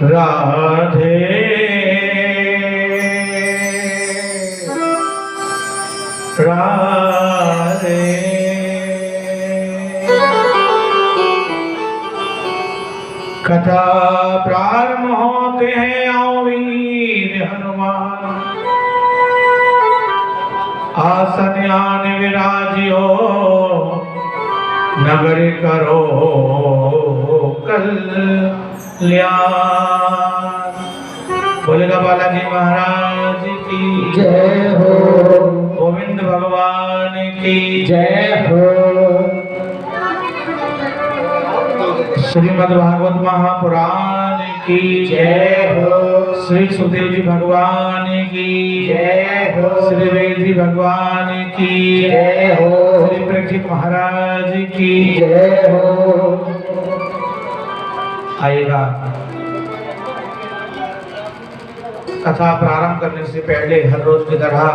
राधे राधे कथा प्रारंभ होते हैं आओ वीर हनुमान आसन आन विराजियो नगर करो कल्याण। बोलेगा बालाजी महाराज की जय हो, गोविंद भगवान की जय हो। श्रीमद् भागवत महापुराण की जय हो, श्री सुखदेव जी भगवान की जय हो, श्री वेद जी भगवान की जय हो, श्री परीक्षित महाराज की जय हो। आएगा। कथा प्रारंभ करने से पहले हर रोज की तरह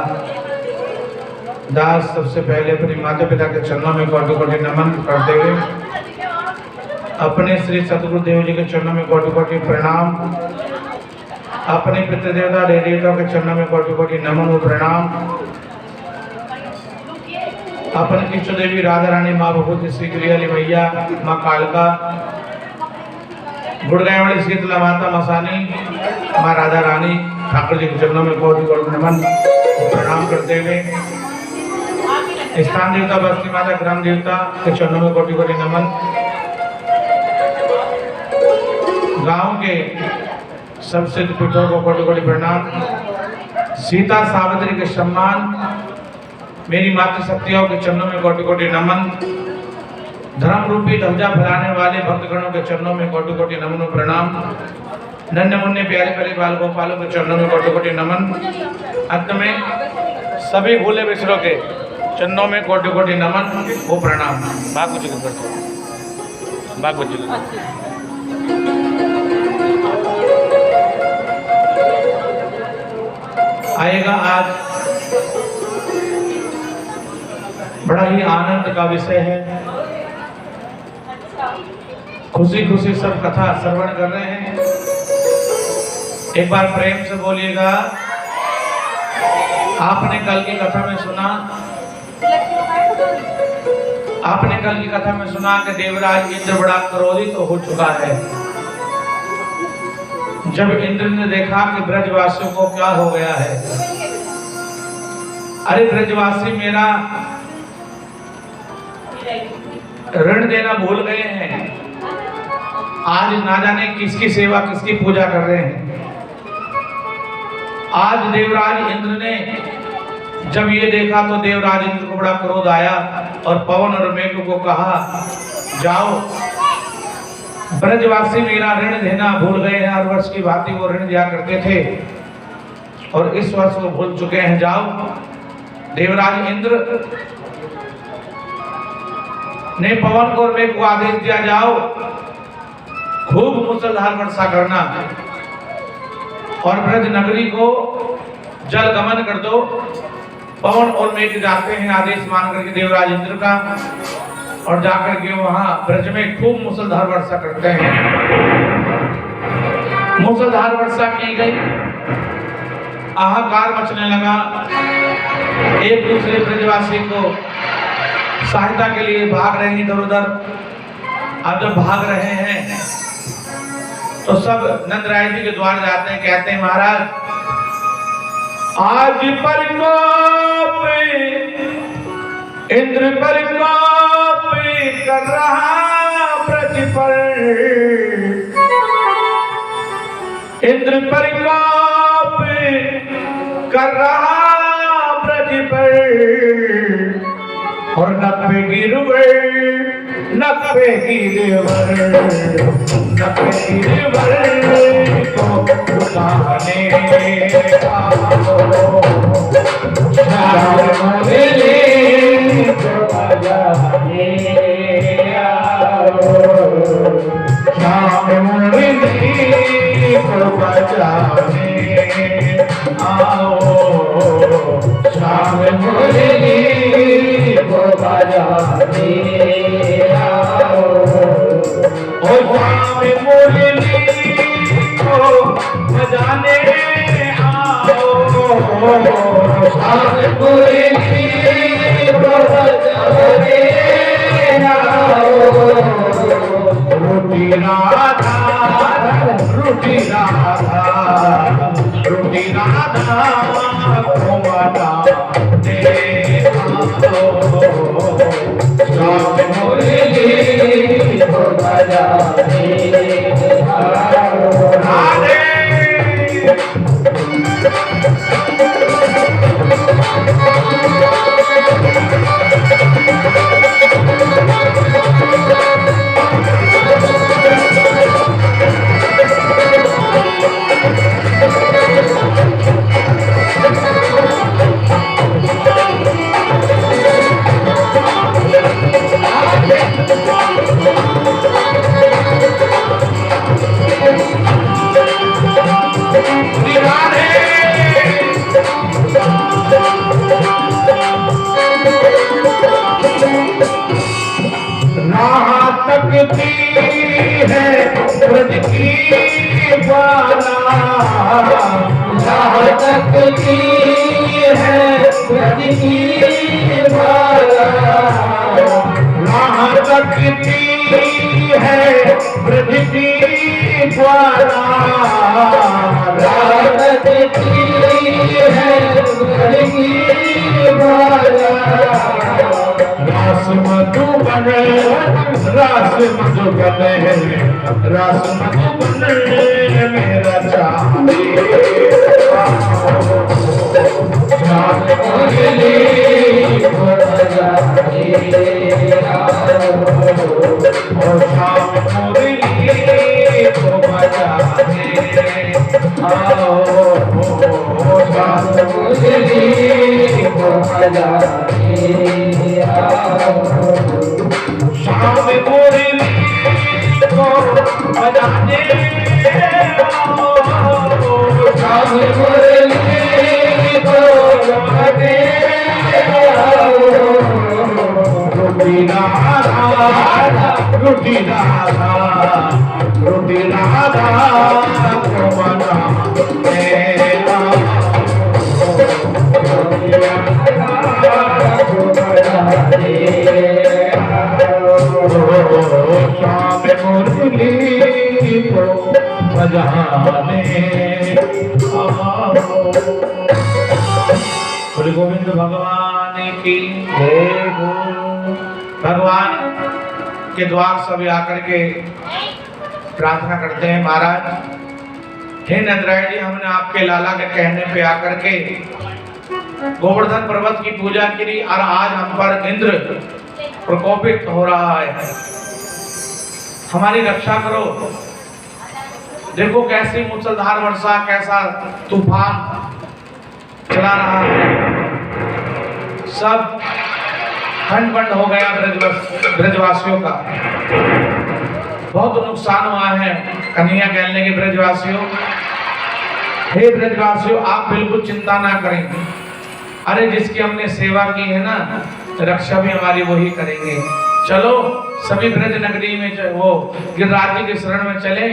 दास सबसे पहले अपने माता पिता के चरणों में कोटि कोटि नमन करते हुए अपने श्री सतगुरु देव जी के चरणों में कोटि कोटि प्रणाम, अपने पितृ देवता देवी देवताओं के चरणों में कोटि कोटि नमन व प्रणाम, अपने इष्ट देवी राधा रानी माँ भगवती श्री क्रियाली मैया माँ कालका गुड़गांव वाली शीतला माता मसानी माँ राधा रानी ठाकुर जी के चरणों में कोटि कोटि नमन प्रणाम करते हुए स्थान देवता बस्ती माता ग्राम देवता के चरणों में कोटि कोटि नमन, गांव के सब सिद्ध पीठों को कोटि कोटि प्रणाम, सीता सावित्री के सम्मान, मेरी मातृशक्तियों के चरणों में कोटि कोटि नमन, धर्म रूपी ध्वजा फैलाने वाले भक्तगणों के चरणों में कोटि कोटि नमन और प्रणाम, नन्हे मुन्ने प्यारे प्यारे बाल गोपालों के चरणों में कोटि कोटि नमन, अंत में सभी भूले बिसरों के चरणों में कोटि कोटि नमन वो प्रणाम। बाग कुछ करते बाग कुछ आएगा। आज बड़ा ही आनंद का विषय है, खुशी खुशी सब कथा श्रवण कर रहे हैं। एक बार प्रेम से बोलिएगा आपने कल की कथा में सुना, आपने कल की कथा में सुना कि देवराज इंद्र बड़ा क्रोधित हो चुका है। जब इंद्र ने देखा कि ब्रजवासियों को क्या हो गया है, अरे ब्रजवासी मेरा ऋण देना भूल गए हैं, आज ना जाने किसकी सेवा किसकी पूजा कर रहे हैं। आज देवराज इंद्र ने जब ये देखा तो देवराज इंद्र को बड़ा क्रोध आया और पवन और मेघ को कहा, जाओ ब्रजवासी मेरा ऋण देना भूल गए हैं। हर वर्ष की भांति वो ऋण दिया करते थे और इस वर्ष वो भूल चुके हैं। जाओ देवराज इंद्र ने पवन को और मेघ को आदेश दिया, जाओ खूब मूसलाधार वर्षा करना और ब्रज नगरी को जल गमन कर दो। पवन और मेघ जाते हैं आदेश मान करके देवराज इंद्र का और जाकर के वहां ब्रज में खूब मूसलाधार वर्षा करते हैं। मूसलाधार वर्षा की गई, हाहाकार मचने लगा। एक दूसरे ब्रजवासी को सहायता के लिए भाग रहे हैं इधर उधर। अब जब भाग रहे हैं तो सब नंद राय जी के द्वार जाते हैं, कहते हैं महाराज आज प्रकोप इंद्र प्रकोप कर रहा ब्रज पर, इंद्र प्रकोप कर रहा ब्रज पर और नब्बे गिरवर नब्बे गिरवर नब्बे गिरवर को उठाने आओ, श्याम मुरली को बजाने आओ, श्याम मुरली को बजाने आओ, श्याम मुरली को बजाने आओ, ओ श्याम मुरली को बजाने आओ, श्याम मुरली को बजाने आओ। रूठी राधा रूठी राधा रूठी राधा को मनाने आओ, श्याम मुरली को बजाने आओ। राधे तकती है ब्रज की बाला, तकती है ब्रज की बाला, तकती है ब्रज की बाला, तकती है ब्रज की बाला। रास मधुबन रास मधुबन रास मधुबन मेरा चाहे श्याम मुरली को बजाने आओ, श्याम मुरली को बजाने आओ, श्याम मुरली को बजाने आओ, श्याम मुरली को बजाने आओ, श्याम मुरली को बजाने आओ। रूठी राधा रूठी राधा रूठी राधा को मनाने आओ, बोले गोविंद भगवान की। जय हो। भगवान के द्वार सभी आकर के प्रार्थना करते हैं, महाराज हे नंदराय जी, हमने आपके लाला के कहने पे आकर के गोवर्धन पर्वत की पूजा की और आज हम पर इंद्र प्रकोपित हो रहा है, हमारी रक्षा करो। देखो कैसी मूसलाधार वर्षा, कैसा तूफान चला रहा है, सब खंड खंड हो गया ब्रजवासियों का, बहुत नुकसान हुआ है। कन्हैया कहने के ब्रजवासियों, हे ब्रजवासियों आप बिल्कुल चिंता ना करें, अरे जिसकी हमने सेवा की है ना, रक्षा भी हमारी वही करेंगे। चलो सभी ब्रज नगरी में वो गिरिराज जी के शरण में चले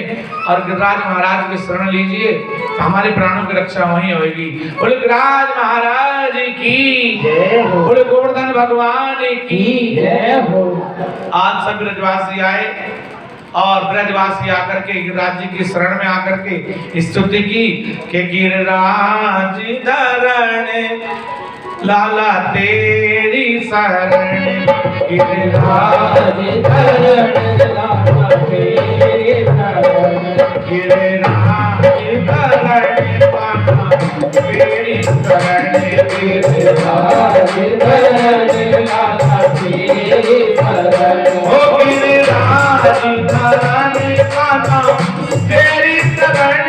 और गिरिराज महाराज की शरण लीजिए, हमारे प्राणों की रक्षा वहीं होगी। बोले गिरिराज महाराज की जय हो। बोले गोवर्धन भगवान की जय हो। आज सब ब्रजवासी आए और ब्रजवासी आकर के गिरिराज जी की शरण में आकर के स्तुति की कि गिरिराज धरण लाला तेरी शरण, गिरिराज धरण लाला तेरी शरण, गिरिराज धरण लाला तेरी शरण, गिरिराज धरण लाला तेरी शरण, ओ गिरिराज धरण लाला तेरी शरण,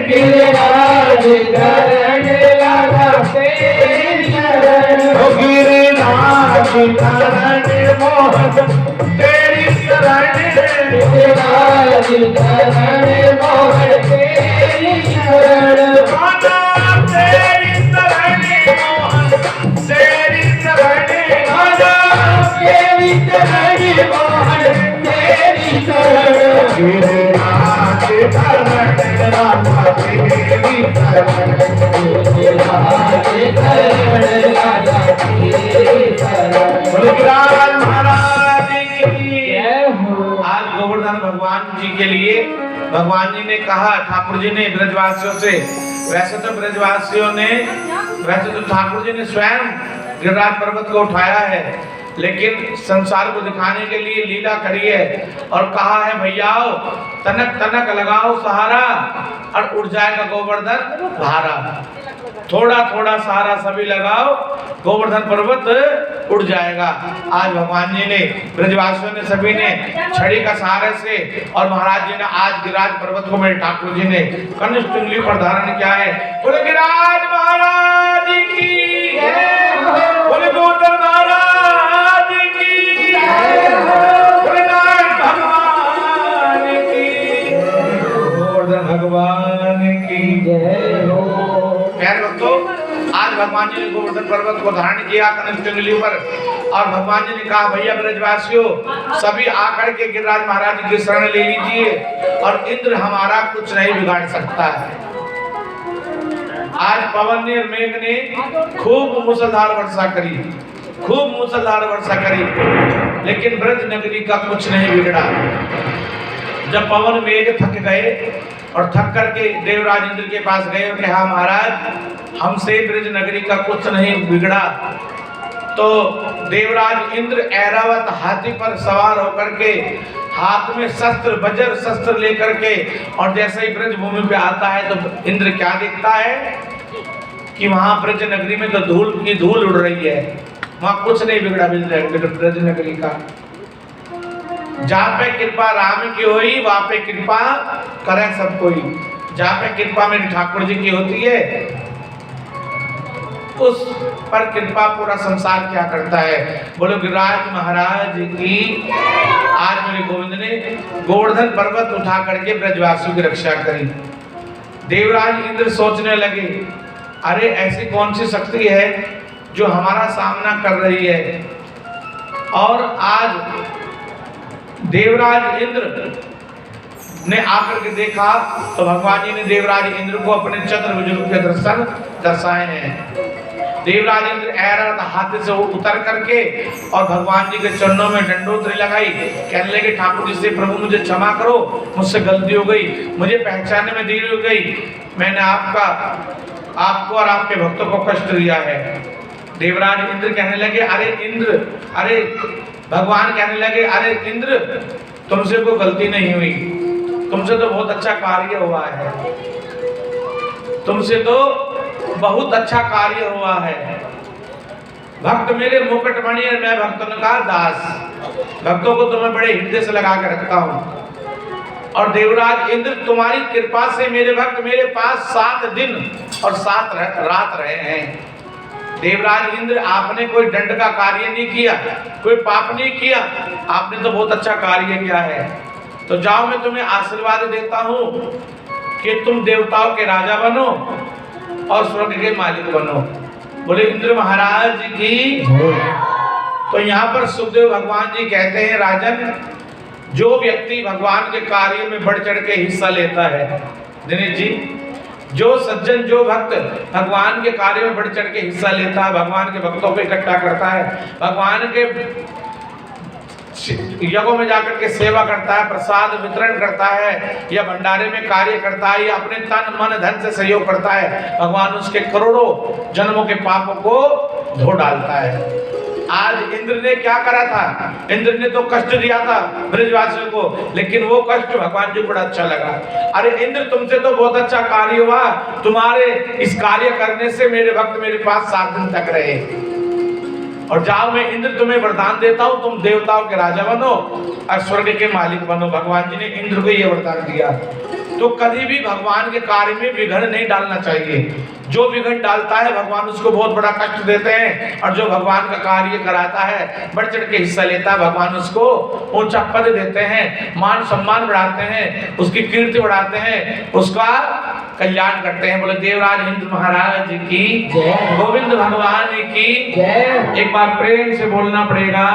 गिरिराज धरण लाला तेरी शरण, ओ गिरिराज धरण मोहन तेरी शरण, गिरिराज धरण मोहन तेरी शरण, राधा तेरी शरण मोहन तेरी शरण, राधा तेरी शरण मोहन तेरी शरण, गिरिराज धरण राधा तेरी शरण, गिरिराज धरण लाला तेरी शरण। बोले गिरिराज महाराज की। जय हो। आज गोवर्धन भगवान जी के लिए भगवान जी ने कहा, ठाकुर जी ने ब्रजवासियों से, वैसे तो ठाकुर जी ने स्वयं गिरिराज पर्वत को उठाया है, लेकिन संसार को दिखाने के लिए लीला करी है और कहा है भैया तनक तनक लगाओ सहारा और उड़ जाएगा गोवर्धन भारा, थोड़ा थोड़ा सहारा सभी लगाओ, गोवर्धन पर्वत उड़ जाएगा। आज भगवान जी ने, ब्रजवासियों ने, सभी ने छड़ी का सहारे से और महाराज जी ने आज गिरिराज पर्वत को मेरे ठाकुर जी ने कनिष्ठ उंगली पर धारण किया है। बोले गिरिराज महाराज की, बोले गोवर्धन महाराज की, बोले नारायण भगवान की, गोवर्धन भगवान की जय हो। प्यारे भक्तों, आज भगवान जी ने गोवर्धन पर्वत को धारण किया कनिष्ठ उंगली पर और भगवान जी ने कहा भैया ब्रजवासियों सभी आकर के गिरिराज महाराज की शरण ले लीजिए और इंद्र हमारा कुछ नहीं बिगाड़ सकता है। आज पवन ने और मेघ ने खूब मूसलाधार वर्षा करी, खूब मूसलाधार वर्षा करी, लेकिन ब्रज नगरी का कुछ नहीं बिगड़ा। जब पवन मेघ थक गए और थक करके देवराज इंद्र के पास गए और कहा महाराज हमसे ब्रज नगरी का कुछ नहीं बिगड़ा, तो देवराज इंद्र ऐरावत हाथी पर सवार होकर के हाथ में शस्त्र वज्र शस्त्र लेकर के और जैसे ही ब्रज भूमि पे आता है तो इंद्र क्या देखता है कि वहां ब्रज नगरी में तो धूल की धूल उड़ रही है, वहां कुछ नहीं बिगड़ा ब्रज नगरी का। जहाँ पे कृपा राम की होई वहां पे कृपा करे सब कोई, जहाँ पे कृपा मेरे ठाकुर जी की होती है उस पर कृपा पूरा संसार क्या करता है। बोलो गिरिराज महाराज की। आज मेरे गोविंद ने गोवर्धन पर्वत उठा करके ब्रजवासियों की रक्षा करी। देवराज इंद्र सोचने लगे अरे ऐसी कौन सी शक्ति है जो हमारा सामना कर रही है, और आज देवराज इंद्र ने आकर के देखा तो भगवान जी ने देवराज इंद्र को अपने चतुर्भुज रूप के दर्शन दर्शाए हैं। देवराज इंद्र ऐरावत हाथी से उतर करके और भगवान जी के चरणों में दंडोतरी लगाई, कहने लगे ठाकुर जी से प्रभु मुझे क्षमा करो, मुझसे गलती हो गई, मुझे पहचानने में देरी हो गई, मैंने आपको और आपके भक्तों को कष्ट दिया है। देवराज इंद्र कहने लगे, अरे इंद्र, अरे भगवान कहने लगे, अरे इंद्र तुमसे कोई गलती नहीं हुई, तुमसे तो बहुत अच्छा कार्य हुआ है, तुमसे तो बहुत अच्छा कार्य हुआ है। भक्त मेरे मुकुटमणि और मैं भक्तों का दास, भक्तों को तुम्हें बड़े हृदय से लगा कर रखता हूं। और देवराज इंद्र तुम्हारी कृपा से मेरे भक्त मेरे पास 7 दिन और 7 रात रहे हैं। देवराज इंद्र, आपने कोई दंड का कार्य नहीं किया, कोई पाप नहीं किया, आपने तो बहुत अच्छा कार्य किया है। तो जाओ, मैं तुम्हें आशीर्वाद देता हूं कि तुम देवताओं के राजा बनो और स्वर्ग के मालिक बनो। बोले इंद्र महाराज की। तो यहाँ पर सुखदेव भगवान जी कहते हैं, राजन, जो व्यक्ति भगवान के कार्य में बढ़ चढ़ के हिस्सा लेता है, दिनेश जी, जो सज्जन, जो भक्त भगवान के कार्य में बढ़ चढ़ के हिस्सा लेता है, भगवान के भक्तों को इकट्ठा करता है, भगवान के यज्ञों में जाकर के सेवा करता है, प्रसाद वितरण करता है, या भंडारे में कार्य करता है, या अपने तन मन धन से सहयोग करता है, भगवान उसके करोड़ों जन्मों के पापों को धो डालता है। आज इंद्र ने क्या करा था? इंद्र ने तो कष्ट दिया था ब्रजवासियों को, लेकिन वो कष्ट भगवान जी को बड़ा अच्छा लगा। अरे इंद्र, तुमसे तो बहुत अच्छा कार्य हुआ, तुम्हारे इस कार्य करने से मेरे भक्त मेरे पास 7 दिन तक रहे। और जाओ, मैं इंद्र तुम्हें वरदान देता हूं, तुम देवताओं के राजा बनो और स्वर्ग के मालिक बनो। भगवान जी ने इंद्र को यह वरदान दिया। तो कभी भी भगवान के कार्य में विघ्न नहीं डालना चाहिए। जो विघ्न डालता है भगवान उसको बहुत बड़ा कष्ट देते हैं, और जो भगवान का कार्य कराता है, बढ़ चढ़ के हिस्सा लेता है, भगवान उसको ऊंचा पद देते हैं, मान सम्मान बढ़ाते हैं, उसकी कीर्ति बढ़ाते हैं, उसका कल्याण करते हैं। बोले देवराज इंद्र महाराज की, गोविंद भगवान की। एक बार प्रेम से बोलना पड़ेगा।